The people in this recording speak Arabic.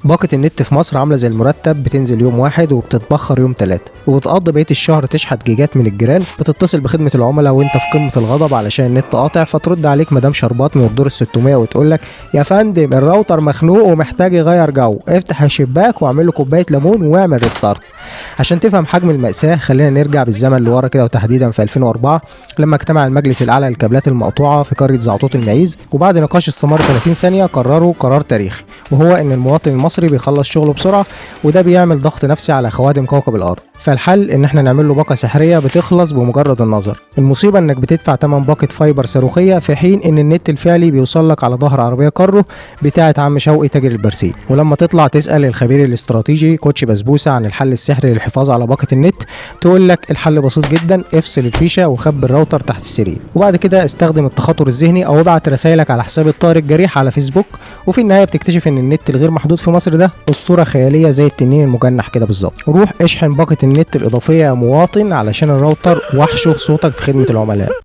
باقة النت في مصر عاملة زي المرتب، بتنزل يوم واحد وبتتبخر يوم 3، وبتقضي بقية الشهر تشحت جيجات من الجيران. بتتصل بخدمة العملاء وانت في قمة الغضب علشان النت قاطع، فترد عليك مدام شربات من الدور ال600 وتقول لك يا فندم الراوتر مخنوق ومحتاج يغير جو، افتح الشباك واعمل له كوباية ليمون واعمل ريستارت. عشان تفهم حجم المأساة خلينا نرجع بالزمن لورا كده، وتحديدا في 2004 لما اجتمع المجلس الأعلى للكابلات المقطوعة في قرية زعطوط المعيز، وبعد نقاش استمر 30 ثانية قرروا قرار تاريخي، وهو ان المواطن المصري بيخلص شغله بسرعة، وده بيعمل ضغط نفسي على خوادم كوكب الأرض. فالحل ان احنا نعمل له باقة سحرية بتخلص بمجرد النظر. المصيبة انك بتدفع تمن باقة فايبر صاروخية في حين ان النت الفعلي بيوصل لك على ظهر عربية كارو بتاعة عم شوقي تاجر البرسيم. ولما تطلع تسأل الخبير الاستراتيجي كوتش بسبوسة عن الحل السحري للحفاظ على باقة النت، تقول لك الحل بسيط جدا، افصل الفيشة وخبي الراوتر تحت السرير، وبعد كده استخدم التخاطر الذهني او ابعت رسائلك على حساب الطائر الجريح على فيسبوك. وفي النهاية بتكتشف ان النت الغير محدود في مصر ده اسطورة خيالية زي التنين المجنح كده بالظبط. روح اشحن باقة النت الإضافية يا مواطن علشان الراوتر وحشه صوتك في خدمة العملاء.